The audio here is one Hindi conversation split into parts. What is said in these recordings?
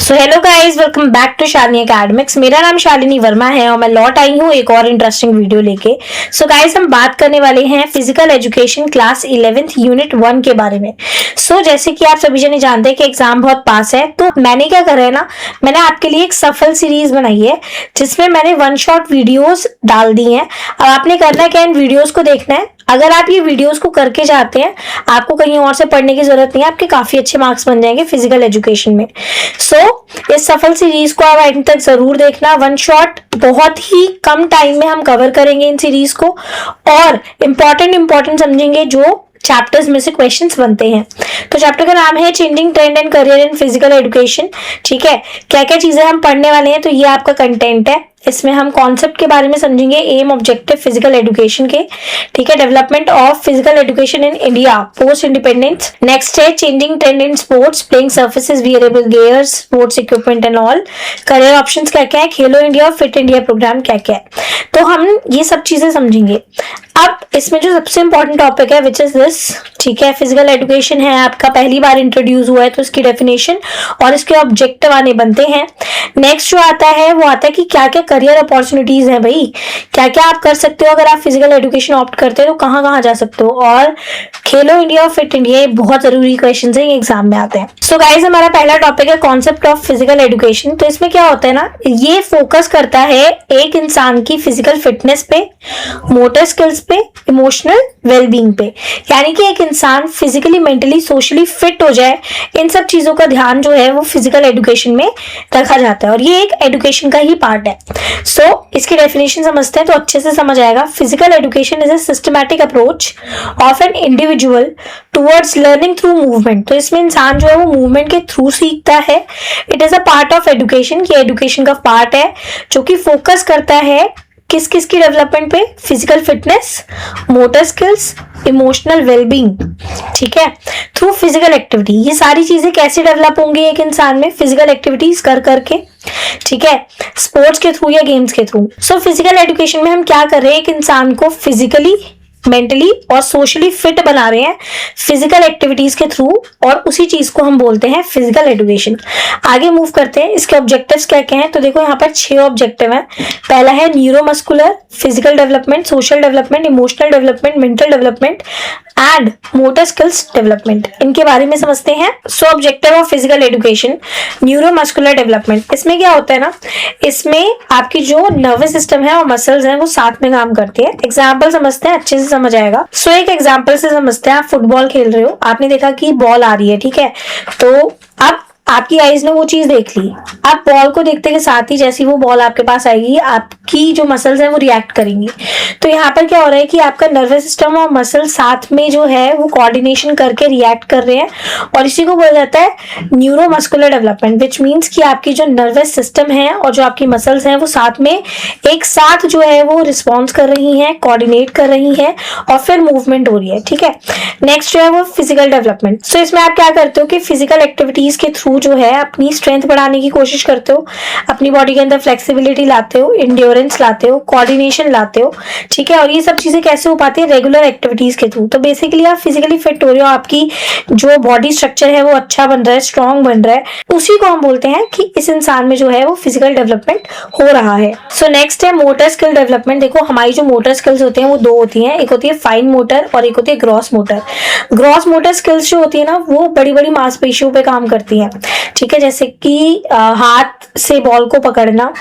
So hello guys, welcome back to Shalini academics. मेरा नाम शालिनी वर्मा है और मैं लौट आई हूँ एक और इंटरेस्टिंग वीडियो लेके। सो गाइस, हम बात करने वाले हैं physical education class 11th unit 1 के बारे में। सो जैसे कि आप सभी जने जानते हैं कि एग्जाम बहुत पास है, तो मैंने क्या करा है ना, मैंने आपके लिए एक सफल सीरीज बनाई है जिसमें मैंने वन शॉट वीडियोस डाल दी हैं। अब आपने करना क्या, इन वीडियोस को देखना है। अगर आप ये वीडियोस को करके जाते हैं, आपको कहीं और से पढ़ने की जरूरत नहीं है, आपके काफी अच्छे मार्क्स बन जाएंगे फिजिकल एजुकेशन में। इस सफल सीरीज को आप एंड तक जरूर देखना। वन शॉट बहुत ही कम टाइम में हम कवर करेंगे इन सीरीज को और इम्पोर्टेंट समझेंगे जो चैप्टर्स में से क्वेश्चंस बनते हैं। तो चैप्टर का नाम है changing trend and career in physical education. ठीक है, क्या क्या चीजें हम पढ़ने वाले हैं, तो ये आपका कंटेंट है। इसमें हम कॉन्सेप्ट के बारे में समझेंगे, एम ऑब्जेक्टिव फिजिकल एजुकेशन के। ठीक है, development of physical education in India post independence. Next है changing trend in sports, playing surfaces, wearable gears, sports equipment and all. Career options क्या क्या है, खेलो इंडिया, फिट इंडिया प्रोग्राम क्या क्या है, तो हम ये सब चीजें समझेंगे। अब इसमें जो सबसे इंपॉर्टेंट टॉपिक है विच इज दिस, ठीक है, फिजिकल एजुकेशन है आपका, पहली बार इंट्रोड्यूस हुआ है तो इसकी डेफिनेशन और इसके ऑब्जेक्टिव आने बनते हैं। नेक्स्ट जो आता है वो आता है कि क्या क्या करियर अपॉर्चुनिटीज हैं भाई, क्या क्या आप कर सकते हो अगर आप फिजिकल एजुकेशन ऑप्ट करते हो तो कहाँ कहाँ जा सकते हो। और खेलो इंडिया और फिट इंडिया, ये बहुत जरूरी क्वेश्चन है, ये एग्जाम में आते हैं। सो गाइस, हमारा पहला टॉपिक है कॉन्सेप्ट ऑफ फिजिकल एजुकेशन। तो इसमें क्या होता है ना, ये फोकस करता है एक इंसान की फिजिकल फिटनेस पे, मोटर स्किल्स पे, इमोशनल वेलबींग पे। यानी कि एक इंसान फिजिकली, मेंटली, सोशली फिट हो जाए, इन सब चीजों का ध्यान जो है वो फिजिकल एजुकेशन में रखा जाता है और ये एक एजुकेशन का ही पार्ट है। इसकी डेफिनेशन समझते हैं तो अच्छे से समझ आएगा। Physical education is a systematic approach of an individual towards learning through movement. तो इसमें इंसान जो है वो मूवमेंट के थ्रू सीखता है। It is a part of education, कि एजुकेशन का पार्ट है जो कि फोकस करता है किस किस की डेवलपमेंट पे, physical fitness, motor skills, emotional wellbeing. ठीक है, थ्रू फिजिकल एक्टिविटी। ये सारी चीजें कैसे डेवलप होंगी एक इंसान में, फिजिकल एक्टिविटीज कर करके। ठीक है, स्पोर्ट्स के थ्रू या गेम्स के थ्रू। फिजिकल एजुकेशन में हम क्या कर रहे हैं, एक इंसान को फिजिकली, मेंटली और सोशली फिट बना रहे हैं फिजिकल एक्टिविटीज के थ्रू, और उसी चीज को हम बोलते हैं फिजिकल एजुकेशन। आगे मूव करते हैं, इसके ऑब्जेक्टिव्स क्या क्या हैं। तो देखो यहाँ पर 6 ऑब्जेक्टिव हैं। पहला है neuromuscular, physical development, social development, emotional development, mental development and motor skills development. इनके बारे में समझते हैं। सो objective of physical education, neuromuscular development. इसमें क्या होता है ना, इसमें आपकी जो नर्वस सिस्टम है और मसल्स हैं वो साथ में काम करती है। एग्जाम्पल समझते हैं, अच्छे से समझ आएगा। एक एग्जाम्पल से समझते हैं। आप फुटबॉल खेल रहे हो, आपने देखा कि बॉल आ रही है, ठीक है, तो अब आपकी आईज ने वो चीज देख ली। आप बॉल को देखते के साथ ही जैसी वो बॉल आपके पास आएगी, आपकी जो मसल्स हैं वो रिएक्ट करेंगी। तो यहाँ पर क्या हो रहा है कि आपका नर्वस सिस्टम और मसल साथ में जो है वो कोऑर्डिनेशन करके रिएक्ट कर रहे हैं, और इसी को बोला जाता है न्यूरोमस्कुलर डेवलपमेंट, विच मीन्स कि आपकी जो नर्वस सिस्टम है और जो आपकी मसल्स हैं वो साथ में एक साथ जो है वो रिस्पॉन्स कर रही हैं, कोऑर्डिनेट कर रही हैं और फिर मूवमेंट हो रही है। ठीक है, नेक्स्ट जो है वो फिजिकल डेवलपमेंट। इसमें आप क्या करते हो कि फिजिकल एक्टिविटीज के थ्रू जो है अपनी स्ट्रेंथ बढ़ाने की कोशिश करते हो, अपनी बॉडी के अंदर फ्लेक्सिबिलिटी लाते हो, इंड्योरेंस लाते हो, कोऑर्डिनेशन लाते हो। ठीक है, और ये सब चीजें कैसे हो पाती है, रेगुलर एक्टिविटीज के थ्रू। तो बेसिकली आप फिजिकली फिट हो रहे हो, आपकी जो बॉडी स्ट्रक्चर है वो अच्छा बन रहा है, स्ट्रॉन्ग बन रहा है, उसी को हम बोलते हैं कि इस इंसान में जो है वो फिजिकल डेवलपमेंट हो रहा है। नेक्स्ट है मोटर स्किल डेवलपमेंट। देखो, हमारी जो मोटर स्किल्स होती हैं वो 2 होती हैं, एक होती है फाइन मोटर और एक होती है gross motor. Gross motor skills जो होती है ना, वो बड़ी बड़ी मांसपेशियों पे काम करती हैं। ठीक है, जैसे कि हाथ से बॉल को पकड़ना,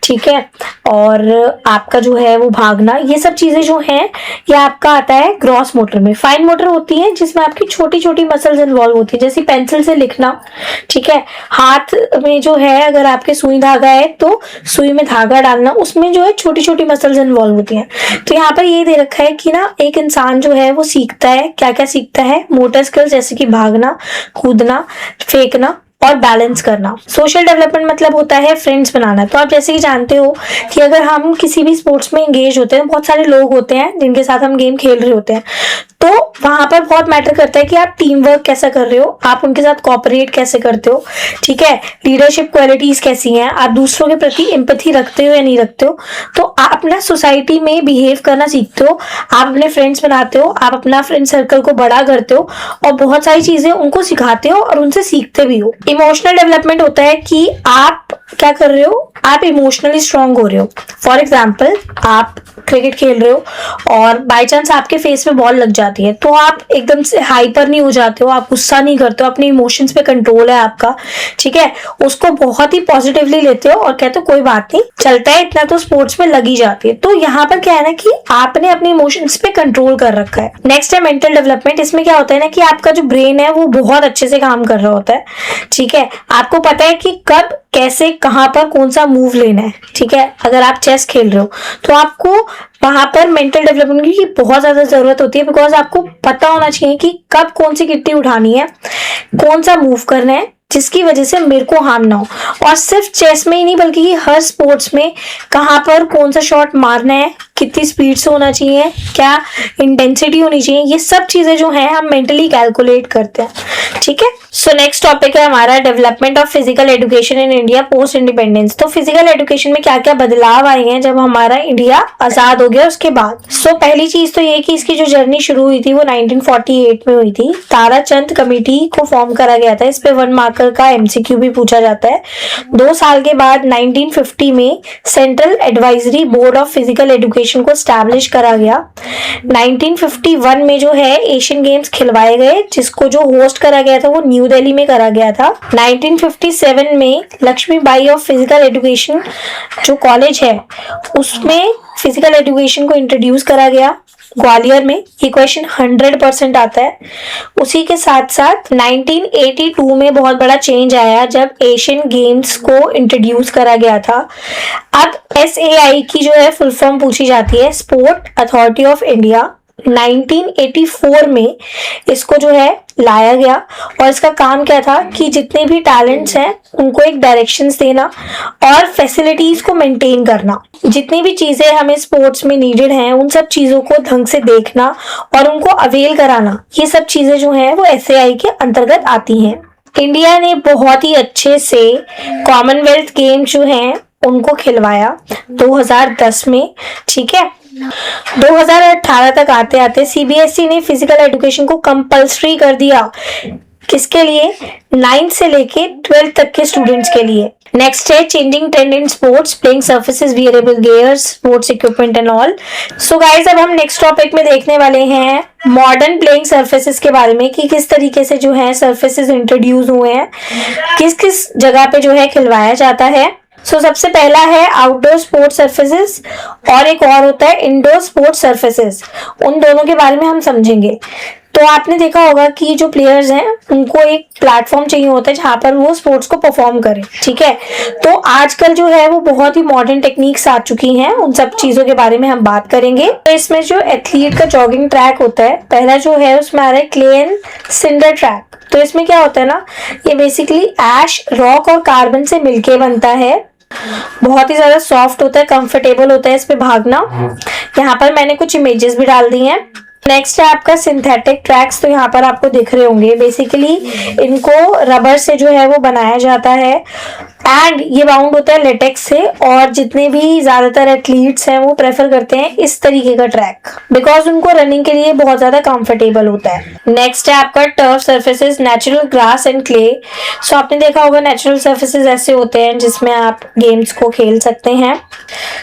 ठीक है, और आपका जो है वो भागना, ये सब चीजें जो हैं ये आपका आता है ग्रॉस मोटर में। फाइन मोटर होती है जिसमें आपकी छोटी छोटी मसल्स इन्वॉल्व होती है, जैसे पेंसिल से लिखना। ठीक है, हाथ में जो है अगर आपके सुई धागा है तो सुई में धागा डालना, उसमें जो है छोटी छोटी मसल्स इन्वॉल्व होती हैं। तो यहाँ पर ये दे रखा है कि ना एक इंसान जो है वो सीखता है, क्या क्या सीखता है, मोटर स्किल्स जैसे कि भागना, कूदना, फेंकना और बैलेंस करना। सोशल डेवलपमेंट मतलब होता है फ्रेंड्स बनाना। तो आप जैसे कि जानते हो कि अगर हम किसी भी स्पोर्ट्स में एंगेज होते हैं, बहुत सारे लोग होते हैं जिनके साथ हम गेम खेल रहे होते हैं, तो वहां पर बहुत मैटर करता है कि आप टीम वर्क कैसा कर रहे हो, आप उनके साथ कोऑपरेट कैसे करते हो। ठीक है, लीडरशिप क्वालिटीज कैसी हैं, आप दूसरों के प्रति एम्पैथी रखते हो या नहीं रखते हो। तो आप अपना सोसाइटी में बिहेव करना सीखते हो, आप अपने फ्रेंड्स बनाते हो, आप अपना फ्रेंड सर्कल को बड़ा करते हो और बहुत सारी चीजें उनको सिखाते हो और उनसे सीखते भी हो। इमोशनल डेवलपमेंट होता है कि आप क्या कर रहे हो, आप इमोशनली स्ट्रांग हो रहे हो। फॉर एग्जाम्पल, आप क्रिकेट खेल रहे हो और बाय चांस आपके फेस में बॉल लग जाती है, तो आप एकदम से हाइपर नहीं हो जाते हो, आप गुस्सा नहीं करते हो, अपने इमोशंस पे कंट्रोल है आपका, ठीक है, उसको बहुत ही पॉजिटिवली लेते हो और कहते हो कोई बात नहीं, चलता है, इतना तो स्पोर्ट्स में लगी जाती है। तो यहाँ पर क्या है ना कि आपने अपने इमोशंस पे कंट्रोल कर रखा है। नेक्स्ट है मेंटल डेवलपमेंट। इसमें क्या होता है ना कि आपका जो ब्रेन है वो बहुत अच्छे से काम कर रहा होता है, ठीक है, आपको पता है कि कब कैसे कहां पर कौन सा मूव लेना है, ठीक है। अगर आप चेस खेल रहे हो तो आपको वहां पर मेंटल डेवलपमेंट की बहुत ज्यादा जरूरत होती है, बिकॉज आपको पता होना चाहिए कि कब कौन सी गिट्टी उठानी है, कौन सा मूव करना है जिसकी वजह से मेरे को हार्म ना हो। और सिर्फ चेस में ही नहीं बल्कि हर स्पोर्ट्स में कहां पर कौन सा शॉट मारना है, कितनी स्पीड से होना चाहिए, क्या इंटेंसिटी होनी चाहिए, ये सब चीजें जो है हम मेंटली कैलकुलेट करते हैं, ठीक है। सो नेक्स्ट टॉपिक है हमारा development of physical education in India post independence. तो फिजिकल एजुकेशन में क्या क्या बदलाव आए हैं जब हमारा इंडिया आजाद हो गया उसके बाद। सो पहली चीज तो ये कि इसकी जो जर्नी शुरू हुई थी वो 1948 में हुई थी। ताराचंद कमेटी को फॉर्म करा गया था। इस पे 1 मार्कर का एमसीक्यू भी पूछा जाता है। 2 साल के बाद 1950 में central advisory board of physical education को स्टैब्लिश करा गया। 1951 में जो है एशियन गेम्स खिलवाए गए, जिसको जो होस्ट करा गया था वो न्यू दिल्ली में करा गया था। 1957 में लक्ष्मीबाई ऑफ फिजिकल एजुकेशन जो कॉलेज है उसमें फिजिकल एजुकेशन को इंट्रोड्यूस करा गया ग्वालियर में। ये क्वेश्चन 100% आता है। उसी के साथ साथ 1982 में बहुत बड़ा चेंज आया जब एशियन गेम्स को इंट्रोड्यूस करा गया था। अब SAI की जो है फुल फॉर्म पूछी जाती है, स्पोर्ट अथॉरिटी ऑफ इंडिया। 1984 में इसको जो है लाया गया और इसका काम क्या था कि जितने भी टैलेंट्स हैं उनको एक डायरेक्शंस देना और फैसिलिटीज को मेंटेन करना, जितनी भी चीजें हमें स्पोर्ट्स में नीडेड हैं उन सब चीजों को ढंग से देखना और उनको अवेल कराना, ये सब चीजें जो हैं वो SAI के अंतर्गत आती हैं। इंडिया ने बहुत ही अच्छे से कॉमनवेल्थ गेम जो हैं उनको खिलवाया 2010 में, ठीक है। 2018 तक आते आते CBSE ने फिजिकल एजुकेशन को कंपल्सरी कर दिया। किसके लिए? 9th से लेके 12th तक के स्टूडेंट्स के लिए। नेक्स्ट है changing trend in sports, playing surfaces, wearable gears, sports equipment and all. So guys, अब हम नेक्स्ट टॉपिक में देखने वाले हैं मॉडर्न प्लेइंग सर्फेसेस के बारे में कि किस तरीके से जो है सर्फेसेस इंट्रोड्यूस हुए हैं, किस किस जगह पे जो है खिलवाया जाता है। सो सबसे पहला है आउटडोर स्पोर्ट्स सर्फेसेस और एक और होता है इंडोर स्पोर्ट्स सर्फेसेस। उन दोनों के बारे में हम समझेंगे। तो आपने देखा होगा कि जो प्लेयर्स हैं उनको एक प्लेटफॉर्म चाहिए होता है जहां पर वो स्पोर्ट्स को परफॉर्म करें, ठीक है। तो आजकल जो है वो बहुत ही मॉडर्न टेक्निक्स आ चुकी हैं, उन सब चीजों के बारे में हम बात करेंगे। तो इसमें जो एथलीट का जॉगिंग ट्रैक होता है, पहला जो है उसमें आ रहा है क्ले एंड सिंडर ट्रैक। तो इसमें क्या होता है ना, ये बेसिकली ऐश, रॉक और कार्बन से मिलके बनता है। बहुत ही ज्यादा सॉफ्ट होता है, कंफर्टेबल होता है इस पे भागना। यहाँ पर मैंने कुछ इमेजेस भी डाल दी हैं। नेक्स्ट है आपका सिंथेटिक ट्रैक्स। तो यहाँ पर आपको दिख रहे होंगे, बेसिकली इनको रबर से जो है वो बनाया जाता है एंड ये बाउंड होता है लेटेक्स से, और जितने भी ज्यादातर एथलीट्स हैं वो प्रेफर करते हैं इस तरीके का ट्रैक बिकॉज उनको रनिंग के लिए बहुत ज्यादा कंफर्टेबल होता है। नेक्स्ट है आपका turf surfaces, natural grass and clay. So आपने देखा होगा नेचुरल सर्फेसेस ऐसे होते हैं जिसमें आप गेम्स को खेल सकते हैं।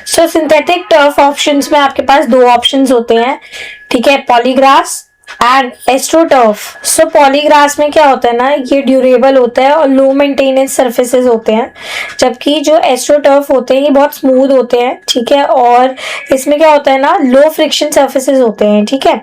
सो सिंथेटिक टर्फ ऑप्शंस में आपके पास 2 ऑप्शंस होते हैं, ठीक है, पॉलीग्रास एंड एस्ट्रोटर्फ। सो पॉलीग्रास में क्या होता है ना, ये ड्यूरेबल होता है और लो मेंटेनेंस सर्फेसेस होते हैं, जबकि जो एस्ट्रोटर्फ होते हैं ये बहुत स्मूथ होते हैं, ठीक है, और इसमें क्या होता है ना, लो फ्रिक्शन सर्फेसेस होते हैं, ठीक है।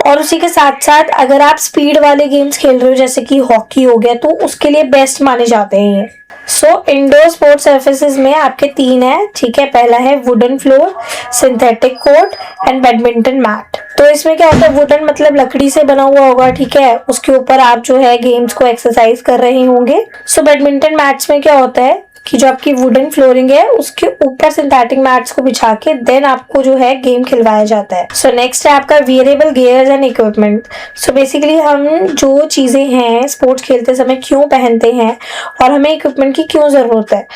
और उसी के साथ साथ अगर आप स्पीड वाले गेम्स खेल रहे हो जैसे कि हॉकी हो गया, तो उसके लिए बेस्ट माने जाते हैं ये। सो इंडोर स्पोर्ट्स सर्फेसेस में आपके 3 है, ठीक है। पहला है wooden floor, synthetic court and badminton mat. तो इसमें क्या होता है, वुडन मतलब लकड़ी से बना हुआ होगा, ठीक है, उसके ऊपर आप जो है गेम्स को एक्सरसाइज कर रहे होंगे। सो बैडमिंटन मैट्स में क्या होता है कि जो आपकी वुडन फ्लोरिंग है उसके ऊपर सिंथेटिक मैट्स को बिछा के देन आपको जो है गेम खिलवाया जाता है। सो नेक्स्ट है आपका wearable gears and equipment. So basically हम जो चीजें हैं स्पोर्ट्स खेलते समय क्यों पहनते हैं और हमें इक्विपमेंट की क्यों जरूरत है,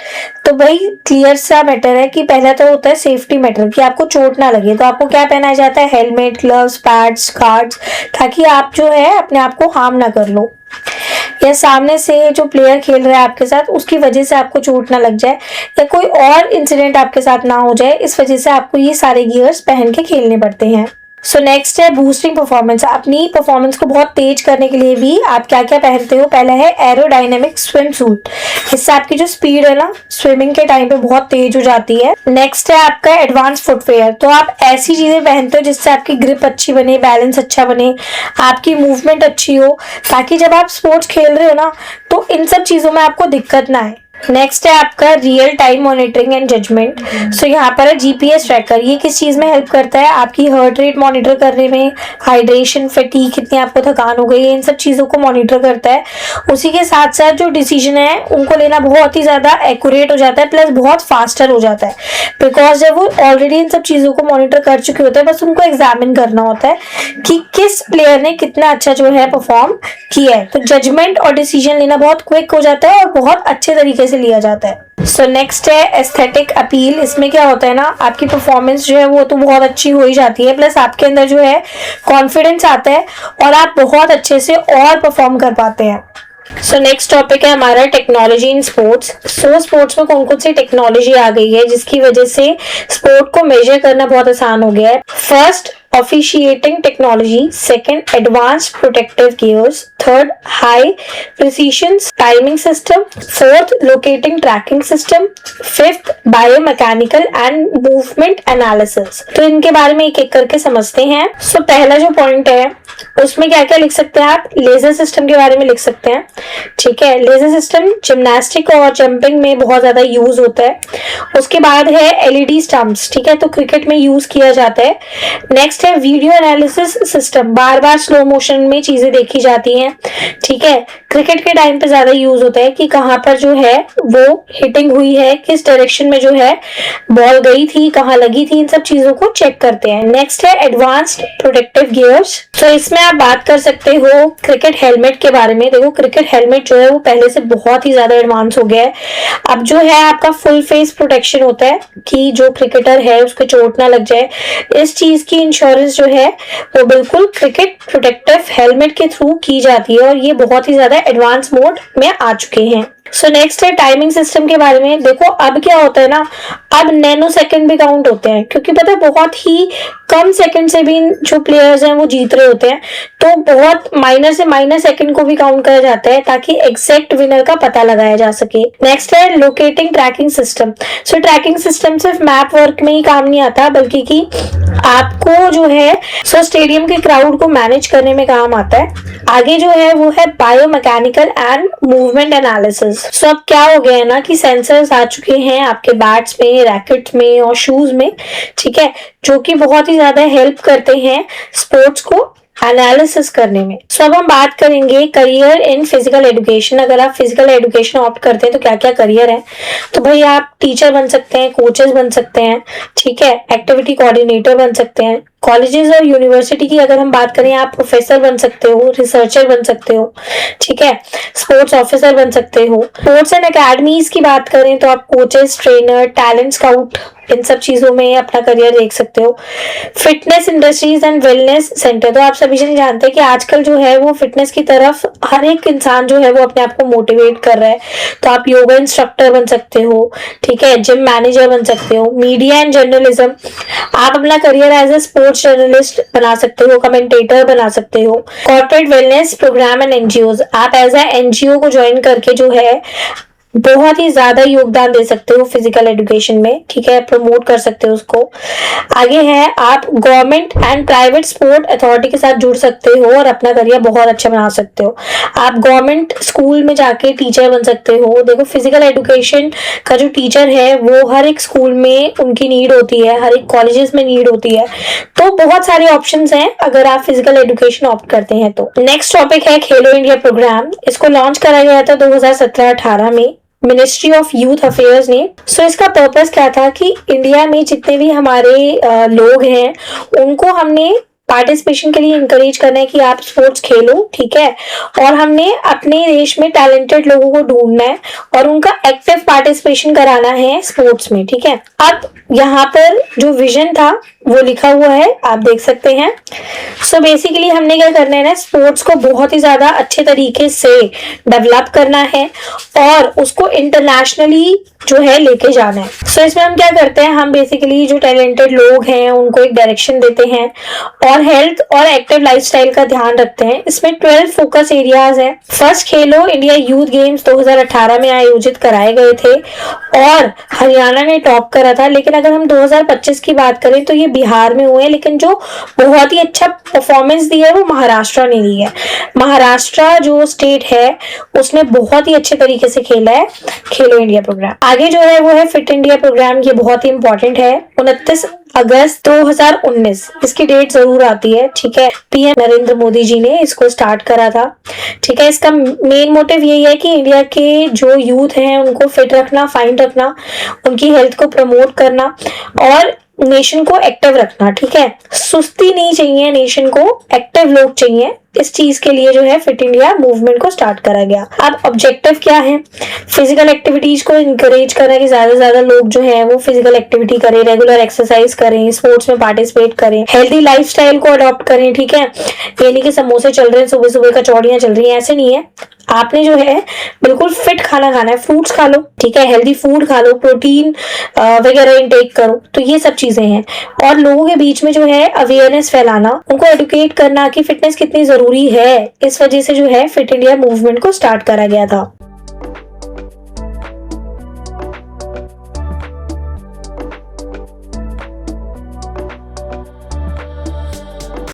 तो भाई क्लियर सा मैटर है कि पहला तो होता है सेफ्टी मैटर, कि आपको चोट ना लगे। तो आपको क्या पहनाया जाता है, हेलमेट, ग्लव्स, पैड्स, गार्ड्स, ताकि आप जो है अपने आप को हार्म ना कर लो। या सामने से जो प्लेयर खेल रहा है आपके साथ उसकी वजह से आपको चोट ना लग जाए या कोई और इंसिडेंट आपके साथ ना हो जाए, इस वजह से आपको ये सारे गियर्स पहन के खेलने पड़ते हैं। सो नेक्स्ट है बूस्टिंग परफॉर्मेंस। अपनी परफॉर्मेंस को बहुत तेज करने के लिए भी आप क्या क्या पहनते हो? पहला है एरोडायनेमिक स्विम सूट। इससे आपकी जो स्पीड है ना स्विमिंग के टाइम पे बहुत तेज हो जाती है। नेक्स्ट है आपका एडवांस फुटवेयर। तो आप ऐसी चीजें पहनते हो जिससे आपकी ग्रिप अच्छी बने, बैलेंस अच्छा बने, आपकी मूवमेंट अच्छी हो, ताकि जब आप स्पोर्ट्स खेल रहे हो ना तो इन सब चीजों में आपको दिक्कत ना आए। नेक्स्ट है आपका real time monitoring and judgement. So यहाँ पर है जीपीएस ट्रैकर। ये किस चीज में हेल्प करता है? आपकी हार्ट रेट मॉनिटर करने में, हाइड्रेशन, फैटीग, कितनी आपको थकान हो गई है, इन सब चीजों को मॉनिटर करता है। उसी के साथ साथ जो डिसीजन है उनको लेना बहुत ही ज्यादा एक्यूरेट हो जाता है, प्लस बहुत फास्टर हो जाता है, बिकॉज जब वो ऑलरेडी इन सब चीजों को मॉनिटर कर चुके होते हैं, बस उनको एग्जामिन करना होता है कि किस प्लेयर ने कितना अच्छा जो है परफॉर्म किया है। तो जजमेंट और डिसीजन लेना बहुत क्विक हो जाता है और बहुत अच्छे तरीके से लिया जाता है। सो नेक्स्ट है एस्थेटिक अपील। इसमें क्या होता है ना, आपकी परफॉर्मेंस जो है वो तो बहुत अच्छी हो ही जाती है, प्लस आपके अंदर जो है कॉन्फिडेंस आता है और आप बहुत अच्छे से और परफॉर्म कर पाते हैं। सो नेक्स्ट टॉपिक है हमारा technology in sports. So sports में कौन कौन सी टेक्नोलॉजी आ गई है जिसकी वजह से स्पोर्ट को मेजर करना बहुत आसान हो गया है? First, officiating technology. Second, advanced protective gears. Third, high precision timing system. Fourth, locating tracking system. Fifth, biomechanical and movement analysis. तो इनके बारे में एक एक करके समझते हैं। सो पहला जो पॉइंट है उसमें क्या क्या लिख सकते हैं आप? लेजर सिस्टम के बारे में लिख सकते हैं। ठीक है, लेजर सिस्टम जिम्नास्टिक और जंपिंग में बहुत ज्यादा यूज होता है। उसके बाद है एलईडी स्टंप्स। ठीक है, तो क्रिकेट में यूज किया जाता है। नेक्स्ट है वीडियो एनालिसिस सिस्टम। बार बार स्लो मोशन में चीजें देखी जाती हैं। ठीक है, क्रिकेट के टाइम पे ज्यादा यूज होता है कि कहाँ पर जो है वो हिटिंग हुई है, किस डायरेक्शन में जो है बॉल गई थी, कहाँ लगी थी, इन सब चीजों को चेक करते हैं। नेक्स्ट है एडवांस्ड प्रोटेक्टिव गियर्स। तो इसमें आप बात कर सकते हो क्रिकेट हेलमेट के बारे में। देखो क्रिकेट हेलमेट जो है वो पहले से बहुत ही ज्यादा एडवांस हो गया है। अब जो है आपका फुल फेस प्रोटेक्शन होता है कि जो क्रिकेटर है उसको चोट ना लग जाए। इस चीज की इंश्योरेंस जो है वो बिल्कुल क्रिकेट प्रोटेक्टिव हेलमेट के थ्रू की जाती है और ये बहुत ही ज्यादा एडवांस मोड में आ चुके हैं। सो नेक्स्ट है टाइमिंग सिस्टम के बारे में। देखो अब क्या होता है ना, अब नैनो सेकंड भी काउंट होते हैं, क्योंकि पता है बहुत ही कम सेकंड से भी जो प्लेयर्स हैं वो जीत रहे होते हैं, तो बहुत माइनर से माइनर सेकंड को भी काउंट करा जाता है ताकि एग्जैक्ट विनर का पता लगाया जा सके। नेक्स्ट है लोकेटिंग ट्रैकिंग सिस्टम। सो ट्रैकिंग सिस्टम सिर्फ मैप वर्क में ही काम नहीं आता, बल्कि कि आपको जो है स्टेडियम के क्राउड को मैनेज करने में काम आता है। आगे जो है वो है बायोमैकेनिकल एंड मूवमेंट एनालिसिस। सो अब क्या हो गया है ना कि सेंसर्स आ चुके हैं आपके बैट्स में, रैकेट में और शूज में। ठीक है, जो कि बहुत ही ज्यादा हेल्प करते हैं स्पोर्ट्स को एनालिसिस करने में। सो अब हम बात करेंगे करियर इन फिजिकल एजुकेशन। अगर आप फिजिकल एजुकेशन ऑप्ट करते हैं तो क्या क्या करियर है? तो भाई आप टीचर बन सकते हैं, कोचेस बन सकते हैं, ठीक है, एक्टिविटी कोऑर्डिनेटर बन सकते हैं। कॉलेजेस और यूनिवर्सिटी की अगर हम बात करें, आप प्रोफेसर बन सकते हो, रिसर्चर बन सकते हो, ठीक है, स्पोर्ट्स ऑफिसर बन सकते हो। स्पोर्ट्स एंड अकेडमीज की बात करें तो आप कोचेस, ट्रेनर, टैलेंट स्काउट, इन सब चीजों में अपना करियर देख सकते हो। Fitness industries and wellness centre. तो आप सभी जन जानते हैं कि आजकल जो है वो फिटनेस की तरफ हर एक इंसान जो है वो अपने आप को मोटिवेट कर रहा है। तो आप योगा इंस्ट्रक्टर बन सकते हो, ठीक है, जिम मैनेजर बन सकते हो। मीडिया एंड जर्नलिज्म, आप अपना career as a sports journalist बना सकते हो, कमेंटेटर बना सकते हो। Corporate wellness program and NGO, आप एज ए एनजीओ को ज्वाइन करके जो है बहुत ही ज्यादा योगदान दे सकते हो फिजिकल एजुकेशन में, ठीक है, प्रमोट कर सकते हो उसको। आगे है आप government and private sport authority के साथ जुड़ सकते हो और अपना करियर बहुत अच्छा बना सकते हो। आप गवर्नमेंट स्कूल में जाके टीचर बन सकते हो। देखो फिजिकल एजुकेशन का जो टीचर है वो हर एक स्कूल में उनकी नीड होती है, हर एक कॉलेजेस में नीड होती है, तो बहुत सारे ऑप्शंस हैं अगर आप फिजिकल एजुकेशन ऑप्ट करते हैं तो। नेक्स्ट टॉपिक है खेलो इंडिया प्रोग्राम। इसको लॉन्च करा गया था 2017-18 में मिनिस्ट्री ऑफ यूथ अफेयर्स ने। सो इसका पर्पस क्या था कि इंडिया में जितने भी हमारे लोग हैं उनको हमने पार्टिसिपेशन के लिए इंकरेज करना है कि आप स्पोर्ट्स खेलो, ठीक है, और हमने अपने देश में टैलेंटेड लोगों को ढूंढना है और उनका एक्टिव पार्टिसिपेशन कराना है स्पोर्ट्स में, ठीक है। अब यहाँ पर जो विजन था वो लिखा हुआ है, आप देख सकते हैं। सो बेसिकली हमने क्या करना है ना, स्पोर्ट्स को बहुत ही ज्यादा अच्छे तरीके से डेवलप करना है और उसको इंटरनेशनली जो है लेके जाना है। सो इसमें हम क्या करते हैं, हम बेसिकली जो टैलेंटेड लोग हैं उनको एक डायरेक्शन देते हैं और हेल्थ और एक्टिव लाइफस्टाइल का ध्यान रखते हैं। इसमें 12 फोकस एरियाज है। फर्स्ट खेलो इंडिया यूथ गेम्स 2018 में आयोजित कराए गए थे और हरियाणा ने टॉप करा था। लेकिन अगर हम 2025 की बात करें तो ये बिहार में हुए, लेकिन जो बहुत ही अच्छा परफॉर्मेंस दी है वो महाराष्ट्र ने दी है। महाराष्ट्र जो स्टेट है उसने बहुत ही अच्छे तरीके से खेला है खेलो इंडिया प्रोग्राम। आगे जो है वो है फिट इंडिया प्रोग्राम। ये बहुत ही इंपॉर्टेंट है। 29 अगस्त 2019 इसकी डेट जरूर आती है, ठीक है। पीएम नरेंद्र मोदी जी ने इसको स्टार्ट करा था, ठीक है। इसका मेन मोटिव यही है कि इंडिया के जो यूथ हैं उनको फिट रखना, फाइन रखना, उनकी हेल्थ को प्रमोट करना और नेशन को एक्टिव रखना, ठीक है। सुस्ती नहीं चाहिए, नेशन को एक्टिव लोग चाहिए। इस चीज के लिए जो है फिट इंडिया मूवमेंट को स्टार्ट करा गया। अब ऑब्जेक्टिव क्या है, फिजिकल एक्टिविटीज को इंकरेज करें कि ज्यादा से ज्यादा लोग जो है वो फिजिकल एक्टिविटी करें, रेगुलर एक्सरसाइज करें, स्पोर्ट्स में पार्टिसिपेट करें, हेल्दी लाइफस्टाइल को अडॉप्ट करें, ठीक है। ये नहीं कि समोसे चल रहे हैं, सुबह सुबह कचौड़ियां चल रही हैं, ऐसे नहीं है। आपने जो है बिल्कुल फिट खाना खाना है, फ्रूट्स खा लो, ठीक है, हेल्दी फूड खा लो, प्रोटीन वगैरह इनटेक करो। तो ये सब चीजें हैं। और लोगों के बीच में जो है अवेयरनेस फैलाना, उनको एडुकेट करना कि फिटनेस कितनी जरूरी है। इस वजह से जो है फिट इंडिया मूवमेंट को स्टार्ट करा गया था।